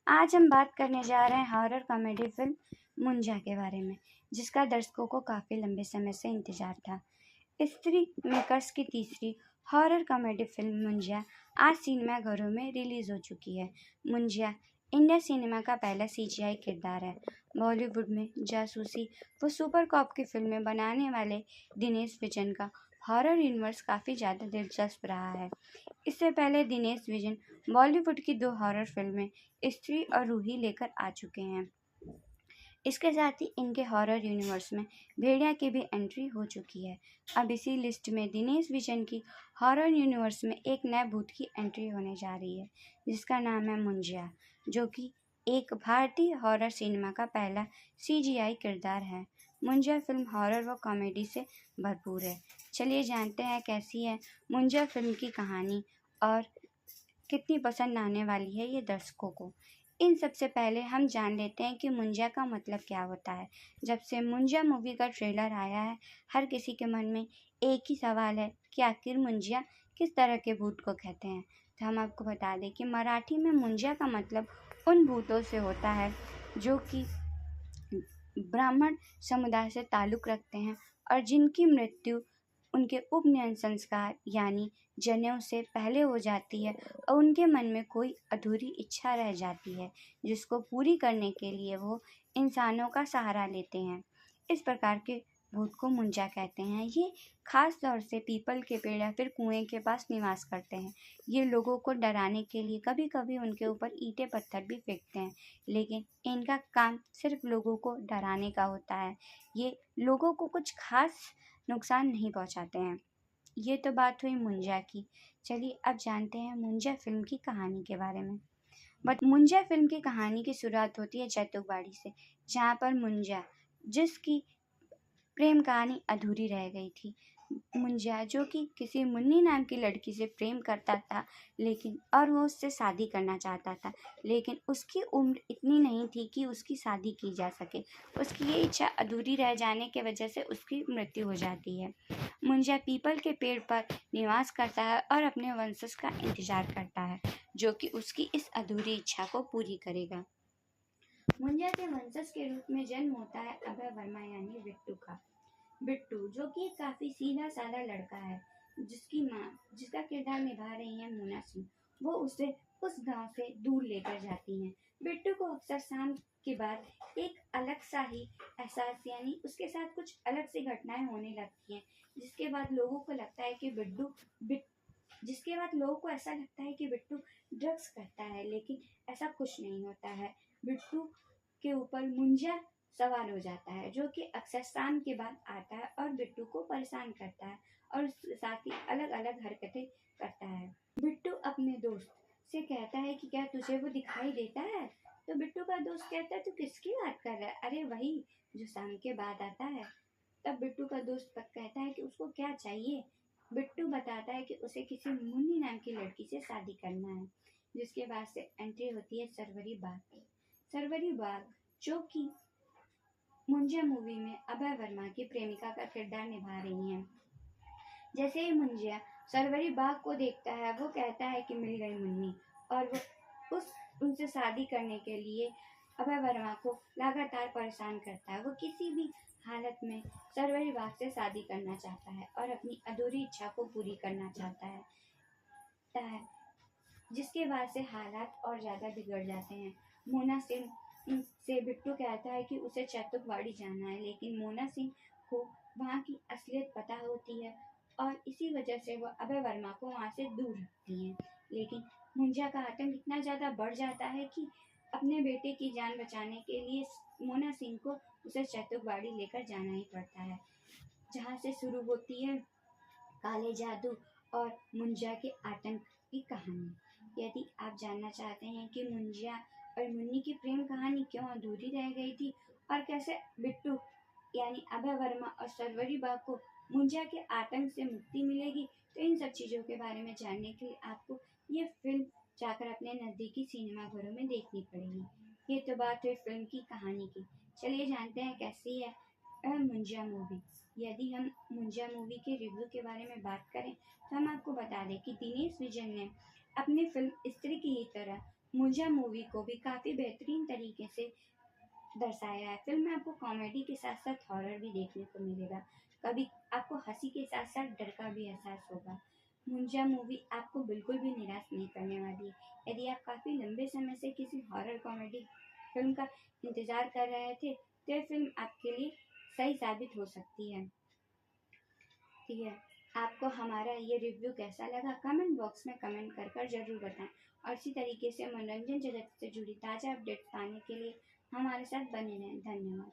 आज हम बात करने जा रहे हैं हॉरर कॉमेडी फिल्म मुंजा के बारे में, जिसका दर्शकों को काफ़ी लंबे समय से इंतजार था। स्त्री मेकर्स की तीसरी हॉरर कॉमेडी फिल्म मुंजिया आज सिनेमाघरों में रिलीज हो चुकी है। मुंजिया इंडिया सिनेमा का पहला सीजीआई किरदार है। बॉलीवुड में जासूसी व सुपर कॉप की फिल्में बनाने वाले दिनेश विजन का हॉरर यूनिवर्स काफ़ी ज़्यादा दिलचस्प रहा है। इससे पहले दिनेश विजन बॉलीवुड की 2 हॉरर फिल्में स्त्री और रूही लेकर आ चुके हैं। इसके साथ ही इनके हॉरर यूनिवर्स में भेड़िया की भी एंट्री हो चुकी है। अब इसी लिस्ट में दिनेश विजन की हॉरर यूनिवर्स में एक नए भूत की एंट्री होने जा रही है, जिसका नाम है मुंजिया, जो कि एक भारतीय हॉरर सिनेमा का पहला सीजीआई किरदार है। मुंजिया फिल्म हॉरर व कॉमेडी से भरपूर है। चलिए जानते हैं कैसी है मुंजिया फिल्म की कहानी और कितनी पसंद आने वाली है ये दर्शकों को। इन सबसे पहले हम जान लेते हैं कि मुंजिया का मतलब क्या होता है। जब से मुंजिया मूवी का ट्रेलर आया है, हर किसी के मन में एक ही सवाल है कि आखिर मुंजिया किस तरह के भूत को कहते हैं। तो हम आपको बता दें कि मराठी में मुंजिया का मतलब उन भूतों से होता है जो कि ब्राह्मण समुदाय से ताल्लुक़ रखते हैं और जिनकी मृत्यु उनके उपनयन संस्कार यानी जनेऊ से पहले हो जाती है और उनके मन में कोई अधूरी इच्छा रह जाती है, जिसको पूरी करने के लिए वो इंसानों का सहारा लेते हैं। इस प्रकार के भूत को मुंजा कहते हैं। ये खास तौर से पीपल के पेड़ या फिर कुएं के पास निवास करते हैं। ये लोगों को डराने के लिए कभी कभी उनके ऊपर ईंटें पत्थर भी फेंकते हैं, लेकिन इनका काम सिर्फ लोगों को डराने का होता है। ये लोगों को कुछ खास नुकसान नहीं पहुंचाते हैं। ये तो बात हुई मुंजा की। चलिए अब जानते हैं मुंजा फिल्म की कहानी के बारे में। बट मुंजा फिल्म की कहानी की शुरुआत होती है जैतुकबाड़ी से, जहाँ पर मुंजा जिसकी प्रेम कहानी अधूरी रह गई थी। मुंजिया जो कि किसी मुन्नी नाम की लड़की से प्रेम करता था, लेकिन और वो उससे शादी करना चाहता था, लेकिन उसकी उम्र इतनी नहीं थी कि उसकी शादी की जा सके। उसकी ये इच्छा अधूरी रह जाने की वजह से उसकी मृत्यु हो जाती है। मुंजिया पीपल के पेड़ पर निवास करता है और अपने वंशज का इंतजार करता है, जो कि उसकी इस अधूरी इच्छा को पूरी करेगा। मुंजिया के वंशज के रूप में जन्म होता है अभय वर्मा यानी बिट्टू का। बिट्टू जो कि काफी सीधा साधा लड़का है, जिसकी माँ जिसका किरदार निभा रही है मोना सिंह, वो उसे उस गांव से दूर लेकर जाती हैं। बिट्टू को अक्सर शाम के बाद एक अलग सा ही एहसास यानी उसके साथ कुछ अलग सी घटनाएं होने लगती हैं, जिसके बाद लोगों को लगता है कि जिसके बाद लोगों को ऐसा लगता है कि बिट्टू ड्रग्स करता है, लेकिन ऐसा कुछ नहीं होता है। बिट्टू के ऊपर मुंजिया सवाल हो जाता है, जो कि अक्सर शाम के बाद आता है और बिट्टू को परेशान करता है और उसके साथ ही अलग अलग हरकतें करता है। बिट्टू अपने दोस्त से कहता है कि क्या तुझे वो दिखाई देता है? तो बिट्टू का दोस्त कहता है तू किसकी बात कर रहा है? अरे वही जो शाम के बाद आता है। तब बिट्टू का दोस्त कहता है कि उसको क्या चाहिए। बिट्टू बताता है कि उसे किसी मुन्नी नाम की लड़की से शादी करना है, जिसके बाद से एंट्री होती है सरवरी बाग की। सरवरी बाग जो कि मुंजिया मूवी में अभय वर्मा की प्रेमिका का किरदार निभा रही हैं। जैसे ही मुंजिया सरवरी बाग को देखता है, वो कहता है कि मिल गई मुन्नी, और वो उनसे शादी करने के लिए अभय वर्मा को लगातार परेशान करता है। वो किसी भी हालत में सरवरी बाग से शादी करना चाहता है और अपनी अधूरी इच्छा को पूरी करना चाहता है, जिसके बाद से हालात और ज़्यादा बिगड़ जाते हैं। मोना सिंह से बिट्टू कहता है कि उसे चैतुकवाड़ी जाना है, लेकिन मोना सिंह को वहाँ की असलियत पता होती है और इसी वजह से वो अभय वर्मा को वहाँ से दूर रखती हैं। लेकिन मुंजिया का आतंक इतना ज़्यादा बढ़ जाता है कि अपने बेटे की जान बचाने के लिए मोना सिंह को उसे चैतुकवाड़ी लेकर जाना ही पड़ता है, जहाँ से शुरू होती है काले जादू और मुंजिया के आतंक की कहानी। यदि आप जानना चाहते हैं कि मुंजिया और मुन्नी की प्रेम कहानी क्यों अधूरी रह गई थी और कैसे बिट्टू यानी अभय वर्मा और सरवरी बाग को मुंजिया के आतंक से मुक्ति मिलेगी, तो इन सब चीज़ों के बारे में जानने के लिए आपको ये फिल्म जाकर अपने नज़दीकी सिनेमा घरों में देखनी पड़ेगी। ये तो बात हुई फिल्म की कहानी की। चलिए जानते हैं कैसी है मुंजिया मूवी। यदि हम मुंजिया मूवी के रिव्यू के बारे में बात करें, तो हम आपको बता दें कि दिनेश विजन ने अपनी फिल्म स्त्री की ही तरह मुंजा मूवी को भी काफ़ी बेहतरीन तरीके से दर्शाया है। फिल्म में आपको कॉमेडी के साथ साथ हॉरर भी देखने को मिलेगा। कभी आपको हंसी के साथ साथ डर का भी एहसास होगा। मुंजा मूवी आपको बिल्कुल भी निराश नहीं करने वाली है। यदि आप काफ़ी लंबे समय से किसी हॉरर कॉमेडी फिल्म का इंतज़ार कर रहे थे तो ये फिल्म आपके लिए सही साबित हो सकती है। ठीक है, आपको हमारा ये रिव्यू कैसा लगा कमेंट बॉक्स में कमेंट कर ज़रूर बताएं और इसी तरीके से मनोरंजन जगत से जुड़ी ताज़ा अपडेट्स पाने के लिए हमारे साथ बने रहें। धन्यवाद।